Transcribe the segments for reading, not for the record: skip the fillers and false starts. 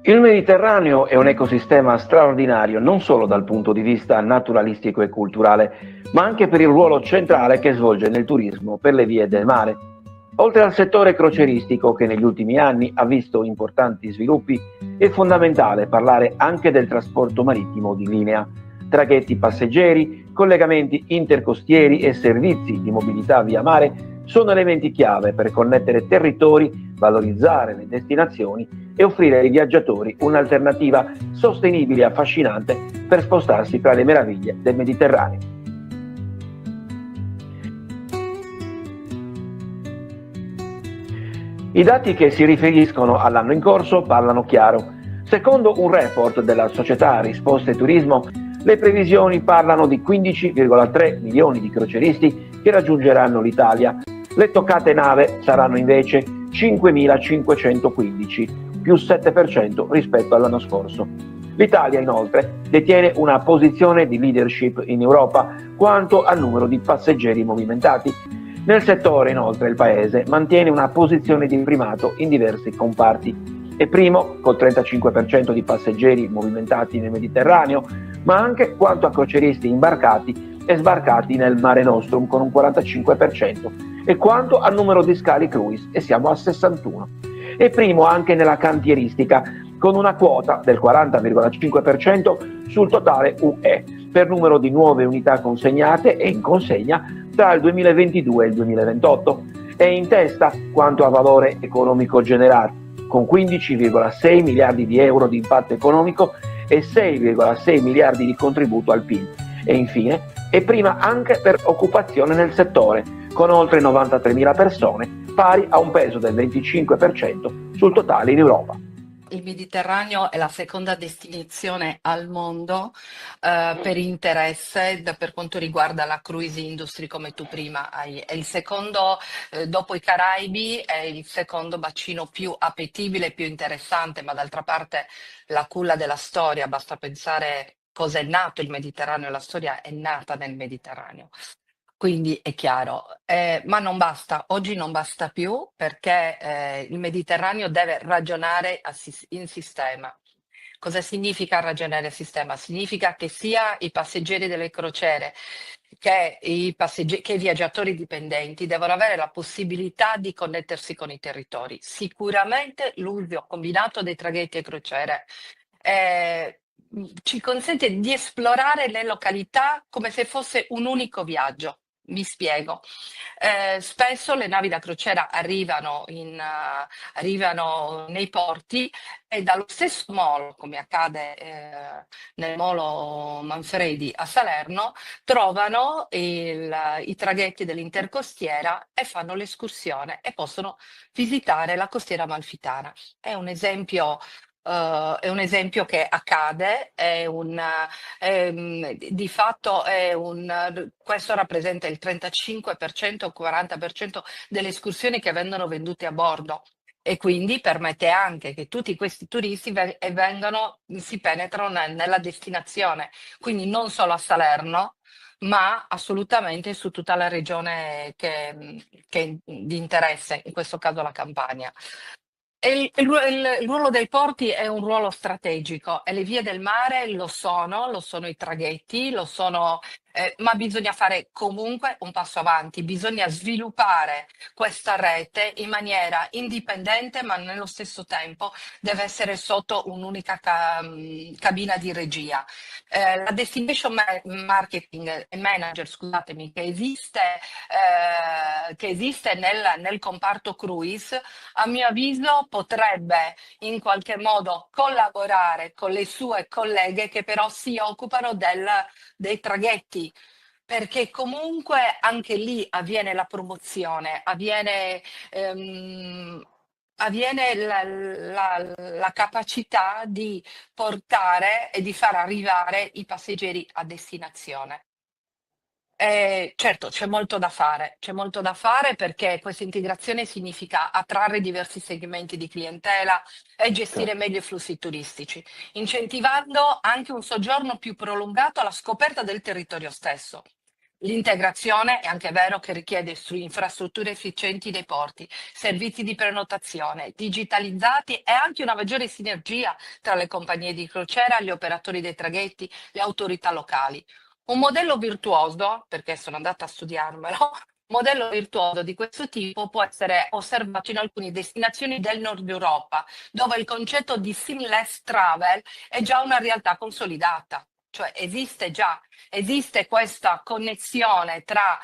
Il Mediterraneo è un ecosistema straordinario non solo dal punto di vista naturalistico e culturale, ma anche per il ruolo centrale che svolge nel turismo per le vie del mare. Oltre al settore croceristico che negli ultimi anni ha visto importanti sviluppi, è fondamentale parlare anche del trasporto marittimo di linea. Traghetti passeggeri, collegamenti intercostieri e servizi di mobilità via mare sono elementi chiave per connettere territori, valorizzare le destinazioni e offrire ai viaggiatori un'alternativa sostenibile e affascinante per spostarsi tra le meraviglie del Mediterraneo. I dati che si riferiscono all'anno in corso parlano chiaro. Secondo un report della società Risposte Turismo, le previsioni parlano di 15,3 milioni di croceristi che raggiungeranno l'Italia. Le toccate nave saranno invece 5.515, più 7% rispetto all'anno scorso. L'Italia inoltre detiene una posizione di leadership in Europa quanto al numero di passeggeri movimentati. Nel settore inoltre il Paese mantiene una posizione di primato in diversi comparti. È primo col 35% di passeggeri movimentati nel Mediterraneo, ma anche quanto a croceristi imbarcati e sbarcati nel Mare Nostrum con un 45% e quanto al numero di scali cruise e siamo a 61. È primo anche nella cantieristica con una quota del 40,5% sul totale UE per numero di nuove unità consegnate e in consegna tra il 2022 e il 2028. È in testa quanto a valore economico generato, con 15,6 miliardi di euro di impatto economico e 6,6 miliardi di contributo al PIL. E infine è prima anche per occupazione nel settore, con oltre 93.000 persone, pari a un peso del 25% sul totale in Europa. Il Mediterraneo è la seconda destinazione al mondo per interesse per quanto riguarda la cruise industry, come tu prima hai. È il secondo, dopo i Caraibi, è il secondo bacino più appetibile, più interessante, ma d'altra parte la culla della storia, basta pensare cosa è nato il Mediterraneo, la storia è nata nel Mediterraneo. Quindi è chiaro, ma non basta, oggi non basta più perché il Mediterraneo deve ragionare in sistema. Cosa significa ragionare a sistema? Significa che sia i passeggeri delle crociere che che i viaggiatori dipendenti devono avere la possibilità di connettersi con i territori. Sicuramente l'uso combinato dei traghetti e crociere eh, ci consente di esplorare le località come se fosse un unico viaggio. Mi spiego. Spesso le navi da crociera arrivano nei porti e dallo stesso molo, come accade nel molo Manfredi a Salerno, trovano i traghetti dell'intercostiera e fanno l'escursione e possono visitare la costiera amalfitana. È un esempio che accade, di fatto questo rappresenta il 35% o 40% delle escursioni che vengono vendute a bordo e quindi permette anche che tutti questi turisti si penetrano nella destinazione, quindi non solo a Salerno, ma assolutamente su tutta la regione che è di interesse, in questo caso la Campania. E il ruolo dei porti è un ruolo strategico e le vie del mare lo sono i traghetti, ma bisogna fare comunque un passo avanti, bisogna sviluppare questa rete in maniera indipendente, ma nello stesso tempo deve essere sotto un'unica cabina di regia. La destination marketing e manager, scusatemi, che esiste nel comparto cruise, a mio avviso potrebbe in qualche modo collaborare con le sue colleghe che però si occupano dei traghetti, perché comunque anche lì avviene la promozione, avviene la capacità di portare e di far arrivare i passeggeri a destinazione. Certo, c'è molto da fare perché questa integrazione significa attrarre diversi segmenti di clientela e gestire Certo. meglio i flussi turistici, incentivando anche un soggiorno più prolungato alla scoperta del territorio stesso. L'integrazione è anche vero che richiede infrastrutture efficienti dei porti, servizi di prenotazione digitalizzati e anche una maggiore sinergia tra le compagnie di crociera, gli operatori dei traghetti, le autorità locali. Un modello virtuoso, perché sono andata a studiarmelo, un modello virtuoso di questo tipo può essere osservato in alcune destinazioni del Nord Europa, dove il concetto di seamless travel è già una realtà consolidata. Cioè esiste questa connessione tra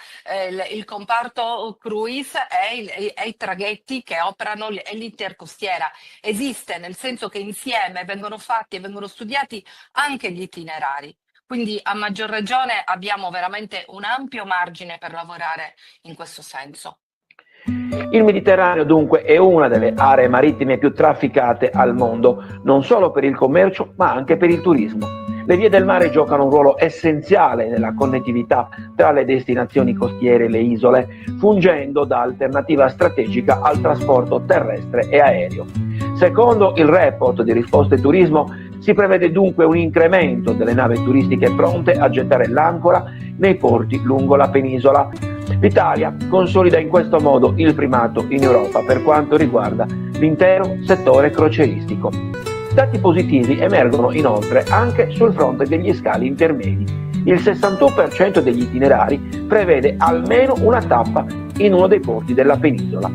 il comparto cruise e i traghetti che operano e l'intercostiera. Esiste nel senso che insieme vengono fatti e vengono studiati anche gli itinerari. Quindi a maggior ragione abbiamo veramente un ampio margine per lavorare in questo senso. Il Mediterraneo dunque è una delle aree marittime più trafficate al mondo, non solo per il commercio ma anche per il turismo. Le vie del mare giocano un ruolo essenziale nella connettività tra le destinazioni costiere e le isole, fungendo da alternativa strategica al trasporto terrestre e aereo. Secondo il report di Risposte Turismo, si prevede dunque un incremento delle navi turistiche pronte a gettare l'ancora nei porti lungo la penisola. L'Italia consolida in questo modo il primato in Europa per quanto riguarda l'intero settore crocieristico. Dati positivi emergono inoltre anche sul fronte degli scali intermedi. Il 61% degli itinerari prevede almeno una tappa in uno dei porti della penisola.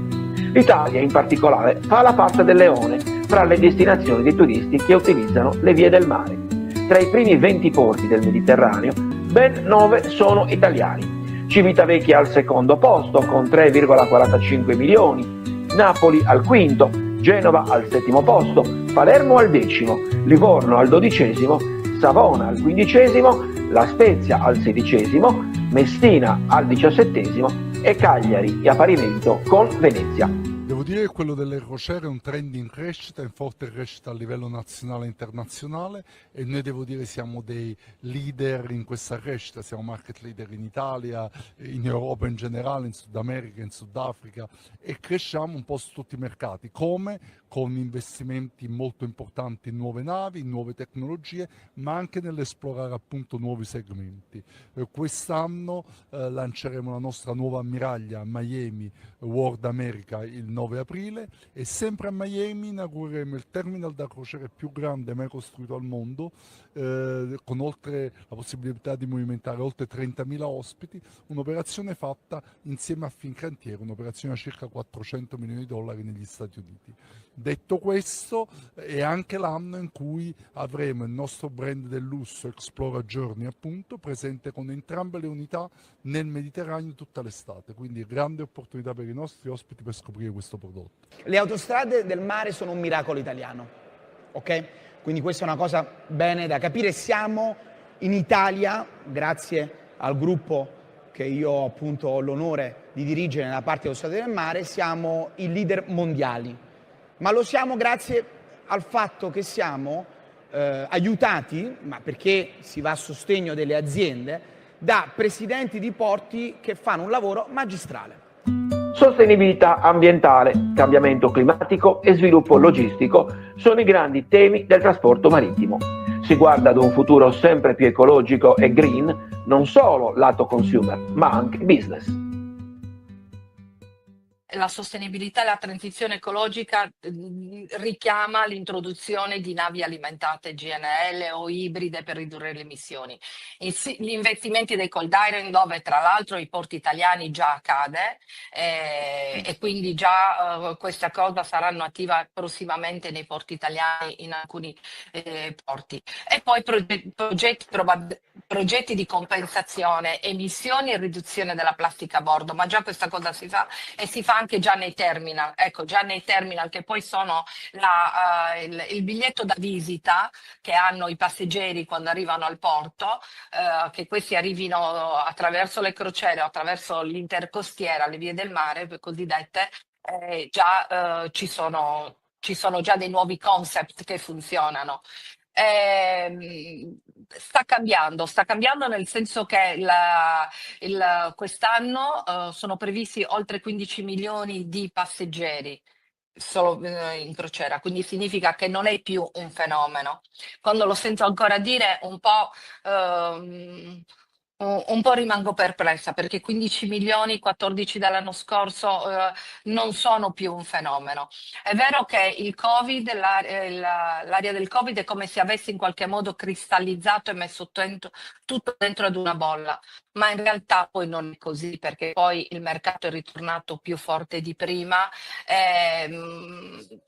L'Italia in particolare fa la parte del leone fra le destinazioni dei turisti che utilizzano le vie del mare. Tra i primi 20 porti del Mediterraneo, ben 9 sono italiani. Civitavecchia al secondo posto con 3,45 milioni, Napoli al quinto, Genova al settimo posto, Palermo al decimo, Livorno al dodicesimo, Savona al quindicesimo, La Spezia al sedicesimo, Messina al diciassettesimo e Cagliari e a parimento con Venezia. Devo dire che quello delle crociere è un trend in forte crescita a livello nazionale e internazionale e noi devo dire siamo dei leader in questa crescita, siamo market leader in Italia, in Europa in generale, in Sud America, in Sudafrica e cresciamo un po' su tutti i mercati, come con investimenti molto importanti in nuove navi, in nuove tecnologie, ma anche nell'esplorare appunto nuovi segmenti. Quest'anno lanceremo la nostra nuova ammiraglia a Miami World America il 9 aprile e sempre a Miami inaugureremo il terminal da crociere più grande mai costruito al mondo, con oltre la possibilità di movimentare oltre 30.000 ospiti, un'operazione fatta insieme a Fincantieri, un'operazione a circa 400 milioni di dollari negli Stati Uniti. Detto questo, è anche l'anno in cui avremo il nostro brand del lusso Explora Journey, appunto, presente con entrambe le unità nel Mediterraneo tutta l'estate, quindi grande opportunità per i nostri ospiti per scoprire questo prodotto. Le autostrade del mare sono un miracolo italiano, ok? Quindi questa è una cosa bene da capire. Siamo in Italia, grazie al gruppo che io appunto ho l'onore di dirigere nella parte autostrade del mare, siamo i leader mondiali. Ma lo siamo grazie al fatto che siamo aiutati, ma perché si va a sostegno delle aziende, da presidenti di porti che fanno un lavoro magistrale. Sostenibilità ambientale, cambiamento climatico e sviluppo logistico sono i grandi temi del trasporto marittimo. Si guarda ad un futuro sempre più ecologico e green, non solo lato consumer, ma anche business. La sostenibilità e la transizione ecologica richiama l'introduzione di navi alimentate GNL o ibride per ridurre le emissioni. Gli investimenti dei cold iron, dove tra l'altro i porti italiani già accade e quindi già questa cosa saranno attiva prossimamente nei porti italiani in alcuni porti. E poi progetti di compensazione, emissioni e riduzione della plastica a bordo, ma già questa cosa si fa e si fa anche già nei terminal, ecco, già nei terminal che poi sono il biglietto da visita che hanno i passeggeri quando arrivano al porto, che questi arrivino attraverso le crociere o attraverso l'intercostiera, le vie del mare cosiddette, ci sono già dei nuovi concept che funzionano. Sta cambiando nel senso che quest'anno sono previsti oltre 15 milioni di passeggeri solo in crociera, quindi significa che non è più un fenomeno. Quando lo sento ancora dire un po' Un po' rimango perplessa perché 15 milioni, 14 dall'anno scorso, non sono più un fenomeno. È vero che il Covid, l'area del Covid è come se avesse in qualche modo cristallizzato e messo tutto dentro ad una bolla, ma in realtà poi non è così perché poi il mercato è ritornato più forte di prima.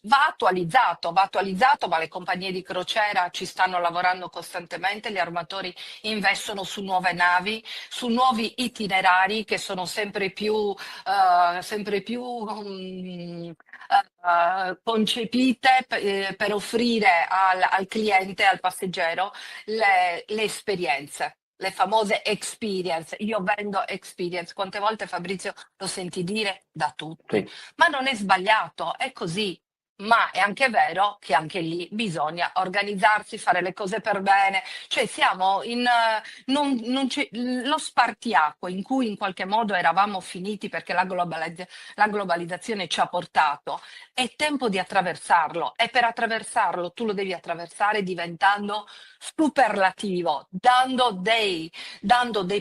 Va attualizzato, ma le compagnie di crociera ci stanno lavorando costantemente, gli armatori investono su nuove navi, su nuovi itinerari che sono sempre più concepite per offrire al cliente, al passeggero, le esperienze. Le famose experience, io vendo experience, quante volte Fabrizio lo senti dire da tutti, Sì. ma non è sbagliato, è così. Ma è anche vero che anche lì bisogna organizzarsi, fare le cose per bene, cioè siamo in non lo spartiacque in cui in qualche modo eravamo finiti perché la globalizzazione ci ha portato, è tempo di attraversarlo e per attraversarlo tu lo devi attraversare diventando superlativo, dando dei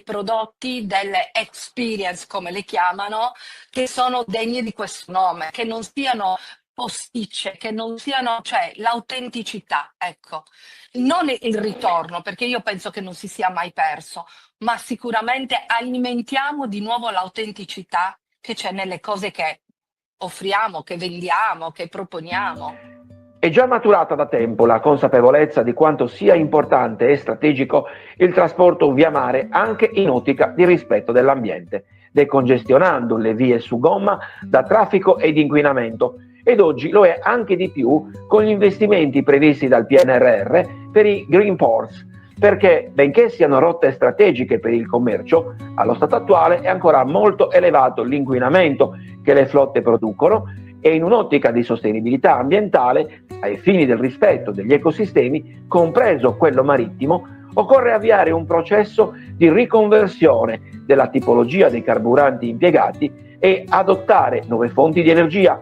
prodotti, delle experience come le chiamano, che sono degne di questo nome, che non siano posticce, che non siano, cioè l'autenticità, ecco, non il ritorno, perché io penso che non si sia mai perso, ma sicuramente alimentiamo di nuovo l'autenticità che c'è nelle cose che offriamo, che vendiamo, che proponiamo. È già maturata da tempo la consapevolezza di quanto sia importante e strategico il trasporto via mare anche in ottica di rispetto dell'ambiente, decongestionando le vie su gomma da traffico ed inquinamento, ed oggi lo è anche di più con gli investimenti previsti dal PNRR per i Green Ports, perché benché siano rotte strategiche per il commercio, allo stato attuale è ancora molto elevato l'inquinamento che le flotte producono e in un'ottica di sostenibilità ambientale, ai fini del rispetto degli ecosistemi, compreso quello marittimo, occorre avviare un processo di riconversione della tipologia dei carburanti impiegati e adottare nuove fonti di energia.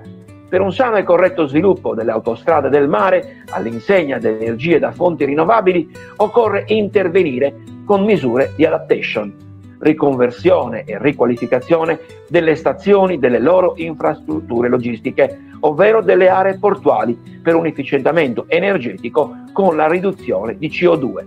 Per un sano e corretto sviluppo delle autostrade del mare, all'insegna delle energie da fonti rinnovabili, occorre intervenire con misure di adaptation, riconversione e riqualificazione delle stazioni delle loro infrastrutture logistiche, ovvero delle aree portuali, per un efficientamento energetico con la riduzione di CO2.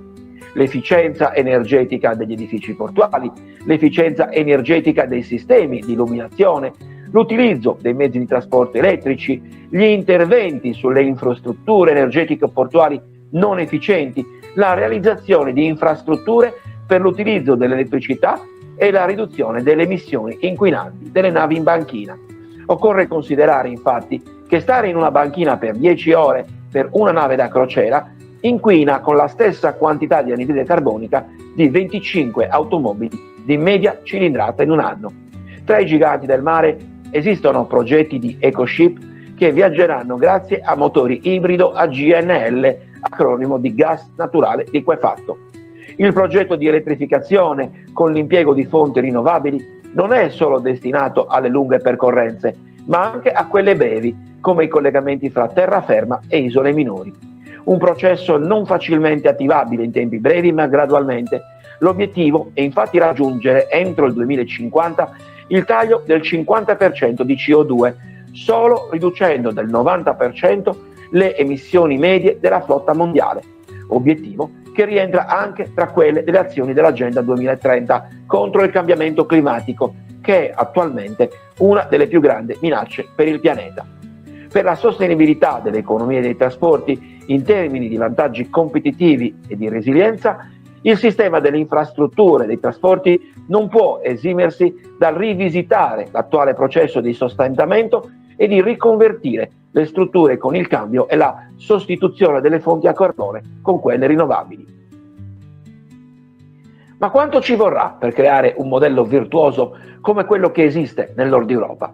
L'efficienza energetica degli edifici portuali, l'efficienza energetica dei sistemi di illuminazione, l'utilizzo dei mezzi di trasporto elettrici, gli interventi sulle infrastrutture energetiche portuali non efficienti, la realizzazione di infrastrutture per l'utilizzo dell'elettricità e la riduzione delle emissioni inquinanti delle navi in banchina. Occorre considerare infatti che stare in una banchina per 10 ore per una nave da crociera inquina con la stessa quantità di anidride carbonica di 25 automobili di media cilindrata in un anno. Tra i giganti del mare esistono progetti di EcoShip che viaggeranno grazie a motori ibrido a GNL, acronimo di gas naturale liquefatto. Il progetto di elettrificazione con l'impiego di fonti rinnovabili non è solo destinato alle lunghe percorrenze, ma anche a quelle brevi, come i collegamenti fra terraferma e isole minori. Un processo non facilmente attivabile in tempi brevi, ma gradualmente. L'obiettivo è infatti raggiungere entro il 2050 il taglio del 50% di CO2, solo riducendo del 90% le emissioni medie della flotta mondiale. Obiettivo che rientra anche tra quelle delle azioni dell'Agenda 2030 contro il cambiamento climatico, che è attualmente una delle più grandi minacce per il pianeta. Per la sostenibilità dell'economia dei trasporti in termini di vantaggi competitivi e di resilienza, il sistema delle infrastrutture dei trasporti non può esimersi dal rivisitare l'attuale processo di sostentamento e di riconvertire le strutture con il cambio e la sostituzione delle fonti a carbone con quelle rinnovabili. Ma quanto ci vorrà per creare un modello virtuoso come quello che esiste nel Nord Europa?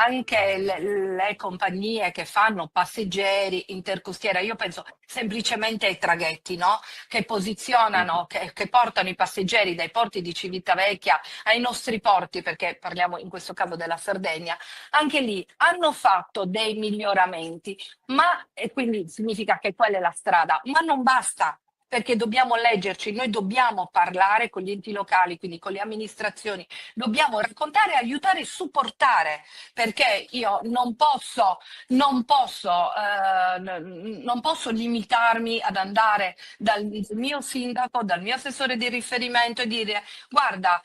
Anche le compagnie che fanno passeggeri intercostiera, io penso semplicemente ai traghetti, no? Che posizionano, che portano i passeggeri dai porti di Civitavecchia ai nostri porti, perché parliamo in questo caso della Sardegna, anche lì hanno fatto dei miglioramenti, ma e quindi significa che quella è la strada, ma non basta. perché dobbiamo leggerci, noi dobbiamo parlare con gli enti locali, quindi con le amministrazioni, dobbiamo raccontare, aiutare e supportare, perché io non posso limitarmi ad andare dal mio sindaco, dal mio assessore di riferimento e dire guarda,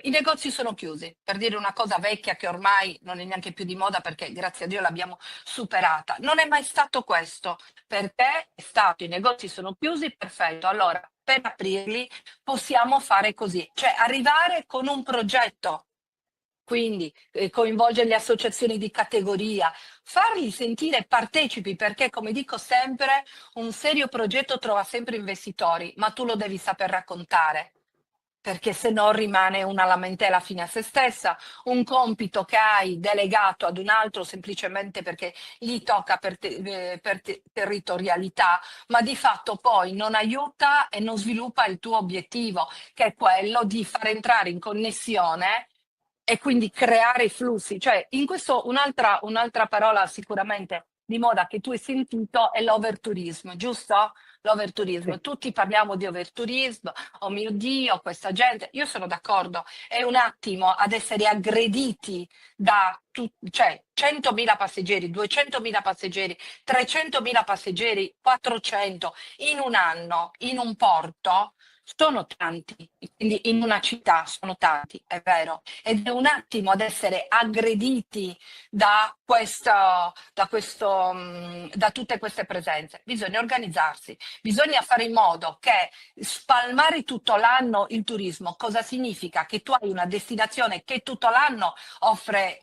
i negozi sono chiusi, per dire una cosa vecchia che ormai non è neanche più di moda perché grazie a Dio l'abbiamo superata. Non è mai stato questo, perché è stato i negozi sono chiusi, perfetto, allora per aprirli possiamo fare così, cioè arrivare con un progetto, quindi coinvolgere le associazioni di categoria, farli sentire partecipi, perché come dico sempre, un serio progetto trova sempre investitori, ma tu lo devi saper raccontare, perché se no rimane una lamentela fine a se stessa, un compito che hai delegato ad un altro semplicemente perché gli tocca per territorialità, ma di fatto poi non aiuta e non sviluppa il tuo obiettivo, che è quello di far entrare in connessione e quindi creare i flussi. Cioè, in questo un'altra parola sicuramente di moda che tu hai sentito è l'overturismo, giusto? L'overturismo. Sì. Tutti parliamo di overturismo, oh mio Dio, questa gente. Io sono d'accordo, è un attimo ad essere aggrediti da cioè 100.000 passeggeri, 200.000 passeggeri, 300.000 passeggeri, 400 in un anno in un porto. Sono tanti, quindi in una città sono tanti, è vero, ed è un attimo ad essere aggrediti da tutte queste presenze. Bisogna organizzarsi, bisogna fare in modo che spalmare tutto l'anno il turismo, cosa significa? Che tu hai una destinazione che tutto l'anno offre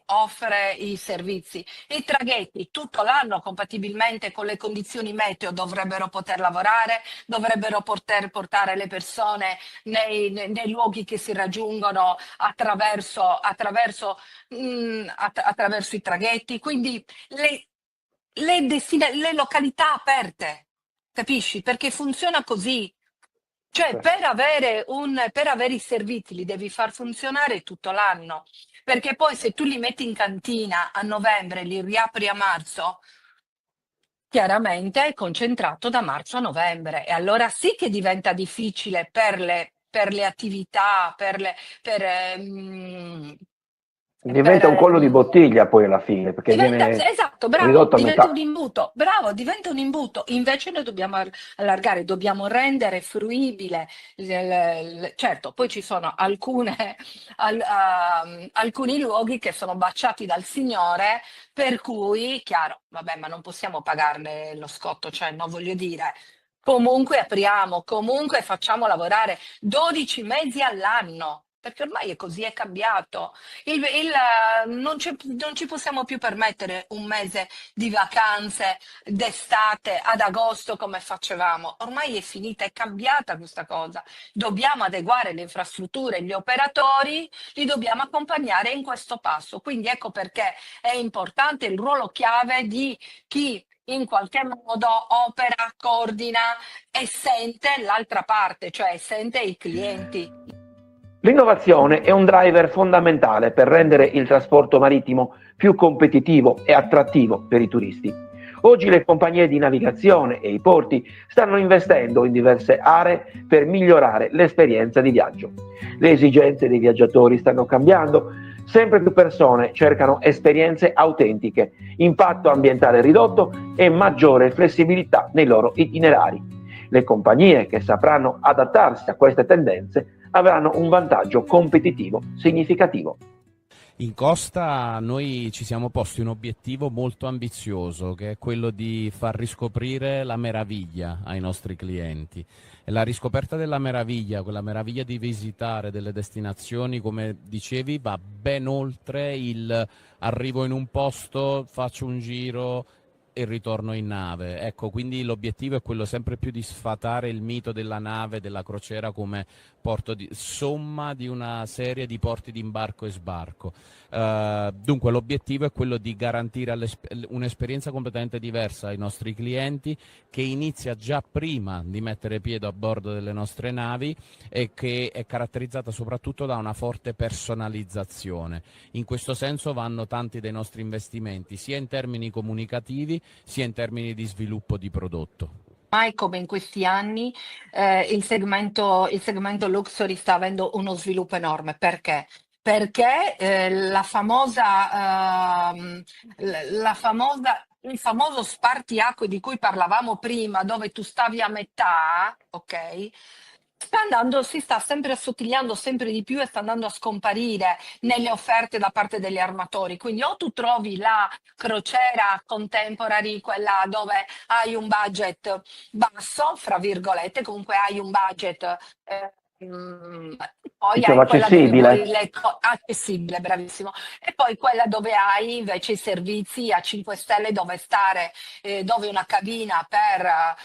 i servizi, i traghetti tutto l'anno compatibilmente con le condizioni meteo dovrebbero poter lavorare, dovrebbero poter portare le persone nei luoghi che si raggiungono attraverso i traghetti, quindi le località aperte, capisci? Perché funziona così. Cioè, Certo. per avere i servizi li devi far funzionare tutto l'anno, perché poi se tu li metti in cantina a novembre e li riapri a marzo, chiaramente è concentrato da marzo a novembre e allora sì che diventa difficile per le attività, Diventa un collo di bottiglia poi alla fine, perché viene esatto, bravo, ridotto a diventa un metà. imbuto, bravo, diventa un imbuto. Invece noi dobbiamo allargare, dobbiamo rendere fruibile, certo, poi ci sono alcuni luoghi che sono baciati dal Signore, per cui, chiaro, vabbè, ma non possiamo pagarne lo scotto, cioè, no, voglio dire, comunque apriamo, comunque facciamo lavorare 12 mesi all'anno. Perché ormai è così, è cambiato. Non ci possiamo più permettere un mese di vacanze d'estate ad agosto come facevamo. Ormai è finita, è cambiata questa cosa. Dobbiamo adeguare le infrastrutture, gli operatori, li dobbiamo accompagnare in questo passo. Quindi ecco perché è importante il ruolo chiave di chi in qualche modo opera, coordina e sente l'altra parte, cioè sente i clienti. L'innovazione è un driver fondamentale per rendere il trasporto marittimo più competitivo e attrattivo per i turisti. Oggi le compagnie di navigazione e i porti stanno investendo in diverse aree per migliorare l'esperienza di viaggio. Le esigenze dei viaggiatori stanno cambiando, sempre più persone cercano esperienze autentiche, impatto ambientale ridotto e maggiore flessibilità nei loro itinerari. Le compagnie che sapranno adattarsi a queste tendenze avranno un vantaggio competitivo significativo. In Costa noi ci siamo posti un obiettivo molto ambizioso, che è quello di far riscoprire la meraviglia ai nostri clienti. E la riscoperta della meraviglia, quella meraviglia di visitare delle destinazioni, come dicevi, va ben oltre il arrivo in un posto, faccio un giro e ritorno in nave. Ecco, quindi l'obiettivo è quello sempre più di sfatare il mito della nave, della crociera come somma di una serie di porti di imbarco e sbarco. Dunque l'obiettivo è quello di garantire un'esperienza completamente diversa ai nostri clienti, che inizia già prima di mettere piede a bordo delle nostre navi e che è caratterizzata soprattutto da una forte personalizzazione. In questo senso vanno tanti dei nostri investimenti, sia in termini comunicativi sia in termini di sviluppo di prodotto. mai come in questi anni il segmento luxury sta avendo uno sviluppo enorme. Perché? Perché il famoso spartiacque di cui parlavamo prima, dove tu stavi a metà, ok? Si sta sempre assottigliando sempre di più e sta andando a scomparire nelle offerte da parte degli armatori. Quindi o tu trovi la crociera contemporary, quella dove hai un budget basso, fra virgolette, comunque hai un budget poi Dicevo hai quella dove vuoi accessibile. accessibile, bravissimo, e poi quella dove hai invece i servizi a 5 stelle dove stare, dove una cabina per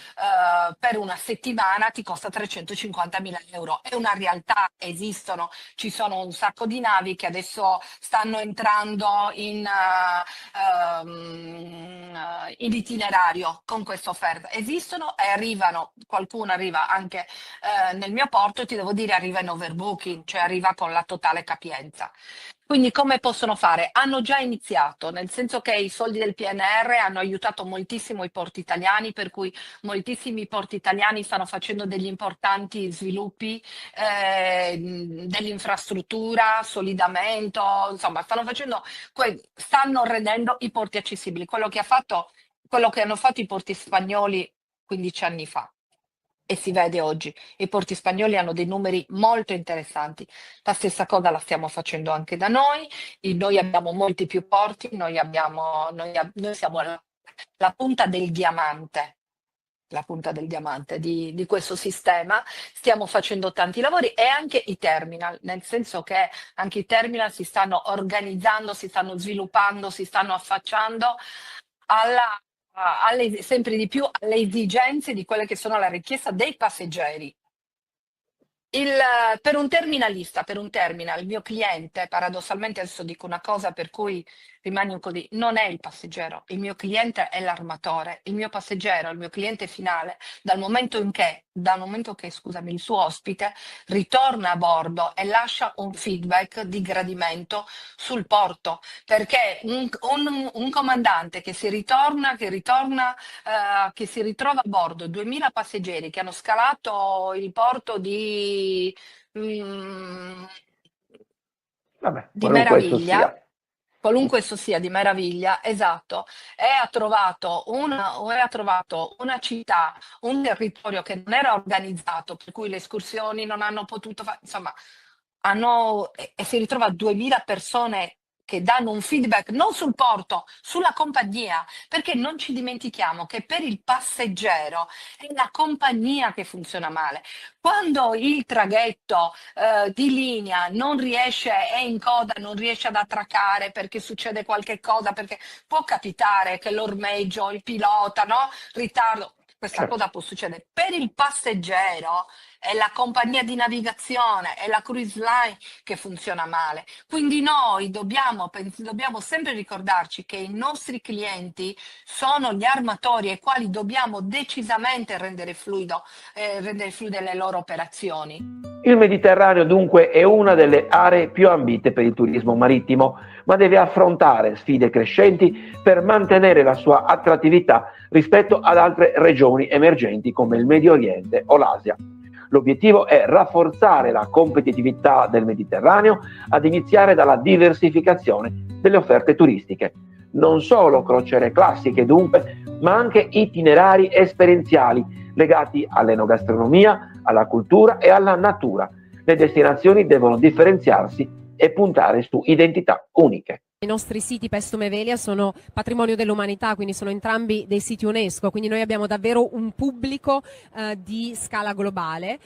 una settimana ti costa 350.000 euro. È una realtà, esistono, ci sono un sacco di navi che adesso stanno entrando in itinerario con questa offerta. Esistono e arrivano, qualcuno arriva anche nel mio porto, ti devo dire, arriva in overbooking, cioè arriva con la totale capienza. Quindi come possono fare? Hanno già iniziato, nel senso che i soldi del PNR hanno aiutato moltissimo i porti italiani, per cui moltissimi porti italiani stanno facendo degli importanti sviluppi dell'infrastruttura, solidamento, insomma, stanno rendendo i porti accessibili. Quello che hanno fatto i porti spagnoli 15 anni fa. E si vede oggi, i porti spagnoli hanno dei numeri molto interessanti. La stessa cosa la stiamo facendo anche da noi. Noi abbiamo molti più porti, noi siamo la punta del diamante. La punta del diamante di questo sistema. Stiamo facendo tanti lavori e anche i terminal, nel senso che anche i terminal si stanno organizzando, si stanno sviluppando, si stanno affacciando sempre di più alle esigenze di quelle che sono la richiesta dei passeggeri. Per un terminalista, per un terminal, il mio cliente, paradossalmente adesso dico una cosa per cui rimani così, non è il passeggero, il mio cliente è l'armatore, il mio passeggero, il mio cliente finale, dal momento che, scusami, il suo ospite ritorna a bordo e lascia un feedback di gradimento sul porto, perché un comandante che si ritrova a bordo 2000 passeggeri che hanno scalato il porto di Vabbè, di qualunque esso meraviglia, sia. qualunque esso sia di meraviglia, esatto, e ha trovato una città, un territorio che non era organizzato, per cui le escursioni non hanno potuto fare, insomma, e si ritrova 2000 persone che danno un feedback non sul porto, sulla compagnia, perché non ci dimentichiamo che per il passeggero è la compagnia che funziona male. Quando il traghetto di linea non riesce, è in coda, non riesce ad attraccare perché succede qualche cosa, perché può capitare che l'ormeggio, il pilota, no? Ritardo, questa Certo. cosa può succedere. Per il passeggero è la compagnia di navigazione, è la cruise line che funziona male. Quindi noi dobbiamo sempre ricordarci che i nostri clienti sono gli armatori ai quali dobbiamo decisamente rendere fluide le loro operazioni. Il Mediterraneo dunque è una delle aree più ambite per il turismo marittimo, ma deve affrontare sfide crescenti per mantenere la sua attrattività rispetto ad altre regioni emergenti come il Medio Oriente o l'Asia. L'obiettivo è rafforzare la competitività del Mediterraneo ad iniziare dalla diversificazione delle offerte turistiche. Non solo crociere classiche dunque, ma anche itinerari esperienziali legati all'enogastronomia, alla cultura e alla natura. Le destinazioni devono differenziarsi e puntare su identità uniche. I nostri siti Paestum e Velia sono patrimonio dell'umanità, quindi sono entrambi dei siti UNESCO, quindi noi abbiamo davvero un pubblico di scala globale.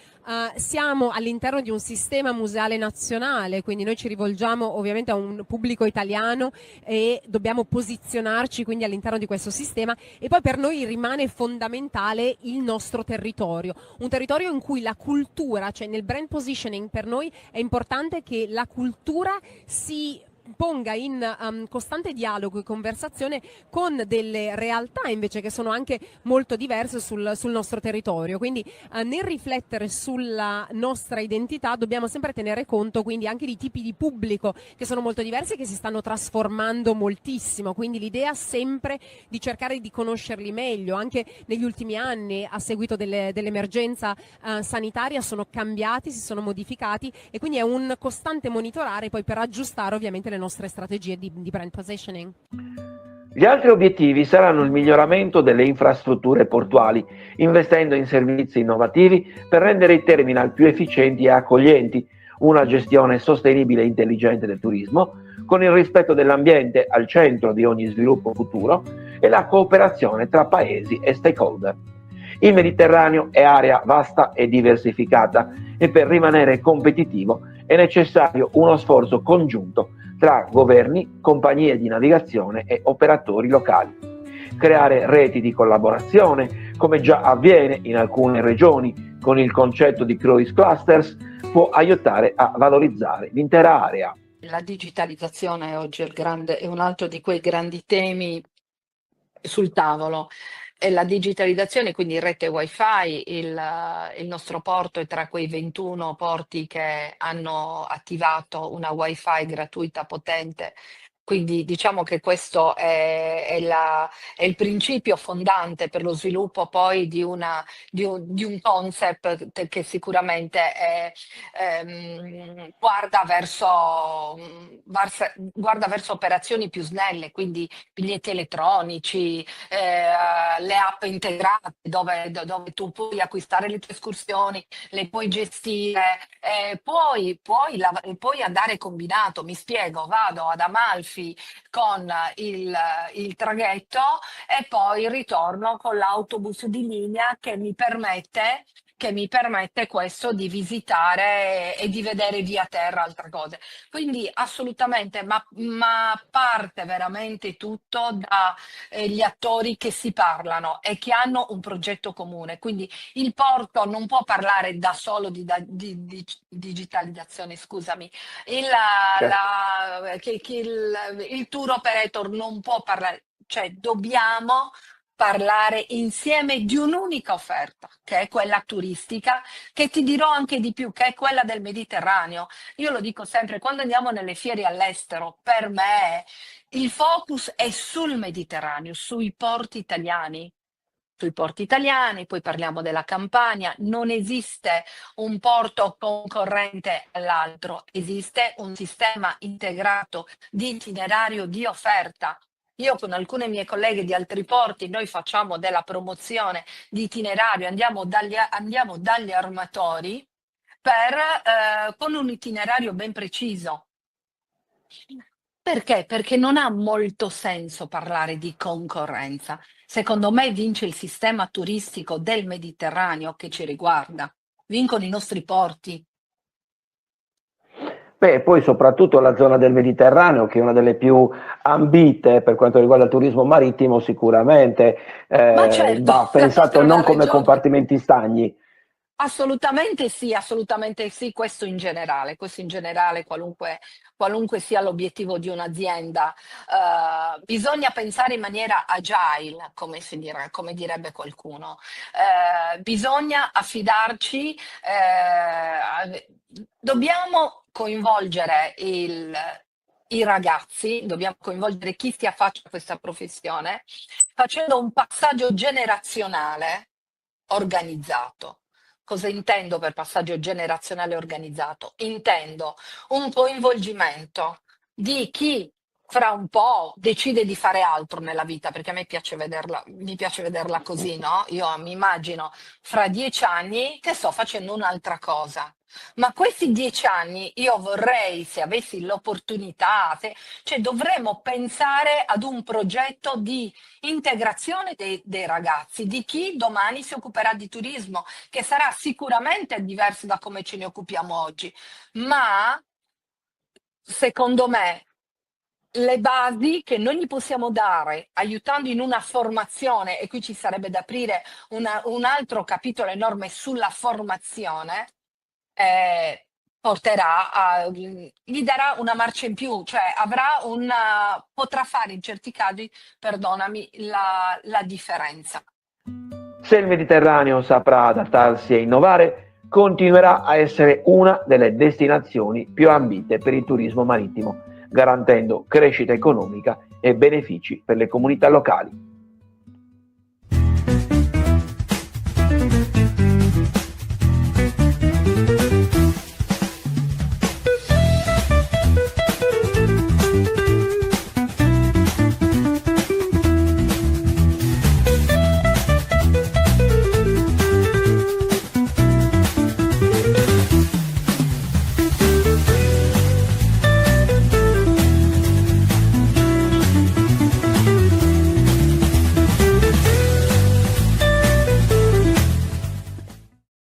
Siamo all'interno di un sistema museale nazionale, quindi noi ci rivolgiamo ovviamente a un pubblico italiano e dobbiamo posizionarci quindi all'interno di questo sistema, e poi per noi rimane fondamentale il nostro territorio, un territorio in cui la cultura, cioè nel brand positioning per noi è importante che la cultura si ponga in costante dialogo e conversazione con delle realtà invece che sono anche molto diverse sul nostro territorio. Quindi nel riflettere sulla nostra identità dobbiamo sempre tenere conto quindi anche di tipi di pubblico che sono molto diversi e che si stanno trasformando moltissimo. Quindi l'idea sempre di cercare di conoscerli meglio. Anche negli ultimi anni, a seguito dell'emergenza sanitaria, sono cambiati, si sono modificati, e quindi è un costante monitorare poi per aggiustare ovviamente le nostre strategie di brand positioning. Gli altri obiettivi saranno il miglioramento delle infrastrutture portuali, investendo in servizi innovativi per rendere i terminal più efficienti e accoglienti, una gestione sostenibile e intelligente del turismo, con il rispetto dell'ambiente al centro di ogni sviluppo futuro e la cooperazione tra paesi e stakeholder. Il Mediterraneo è area vasta e diversificata e per rimanere competitivo è necessario uno sforzo congiunto tra governi, compagnie di navigazione e operatori locali. Creare reti di collaborazione, come già avviene in alcune regioni con il concetto di cruise clusters, può aiutare a valorizzare l'intera area. La digitalizzazione oggi è un altro di quei grandi temi sul tavolo. E la digitalizzazione, quindi rete wifi, il nostro porto è tra quei 21 porti che hanno attivato una wifi gratuita potente. Quindi diciamo che questo è il principio fondante per lo sviluppo poi di un concept che sicuramente guarda verso operazioni più snelle, quindi biglietti elettronici, le app integrate dove tu puoi acquistare le tue escursioni, le puoi gestire, puoi andare combinato. Mi spiego, vado ad Amalfi con il traghetto e poi ritorno con l'autobus di linea che mi permette questo di visitare e di vedere via terra altre cose. Quindi assolutamente, ma parte veramente tutto dagli attori che si parlano e che hanno un progetto comune. Quindi il porto non può parlare da solo di digitalizzazione, scusami. Il tour operator non può parlare, cioè dobbiamo parlare insieme di un'unica offerta, che è quella turistica, che ti dirò anche di più, che è quella del Mediterraneo. Io lo dico sempre, quando andiamo nelle fiere all'estero, per me il focus è sul Mediterraneo, sui porti italiani. Poi parliamo della Campania, non esiste un porto concorrente all'altro, esiste un sistema integrato di itinerario di offerta. Io con alcune mie colleghe di altri porti, noi facciamo della promozione di itinerario, andiamo dagli armatori con un itinerario ben preciso. Perché? Perché non ha molto senso parlare di concorrenza. Secondo me vince il sistema turistico del Mediterraneo che ci riguarda. Vincono i nostri porti. Beh, poi soprattutto la zona del Mediterraneo, che è una delle più ambite per quanto riguarda il turismo marittimo, sicuramente Ma certo, va pensato non come ragione. compartimenti stagni. Assolutamente sì, questo in generale, qualunque sia l'obiettivo di un'azienda. Bisogna pensare in maniera agile, come direbbe qualcuno. Bisogna affidarci, dobbiamo coinvolgere i ragazzi, dobbiamo coinvolgere chi si affaccia a questa professione, facendo un passaggio generazionale organizzato. Cosa intendo per passaggio generazionale organizzato? Intendo un coinvolgimento di chi fra un po' decide di fare altro nella vita, perché a me mi piace vederla così, no? Io mi immagino fra 10 anni che sto facendo un'altra cosa. Ma questi 10 anni io vorrei, se avessi l'opportunità, cioè dovremmo pensare ad un progetto di integrazione dei ragazzi, di chi domani si occuperà di turismo, che sarà sicuramente diverso da come ce ne occupiamo oggi, ma secondo me le basi che noi gli possiamo dare aiutando in una formazione, e qui ci sarebbe da aprire un altro capitolo enorme sulla formazione, gli darà una marcia in più, cioè potrà fare in certi casi, perdonami, la differenza. Se il Mediterraneo saprà adattarsi e innovare, continuerà a essere una delle destinazioni più ambite per il turismo marittimo, garantendo crescita economica e benefici per le comunità locali.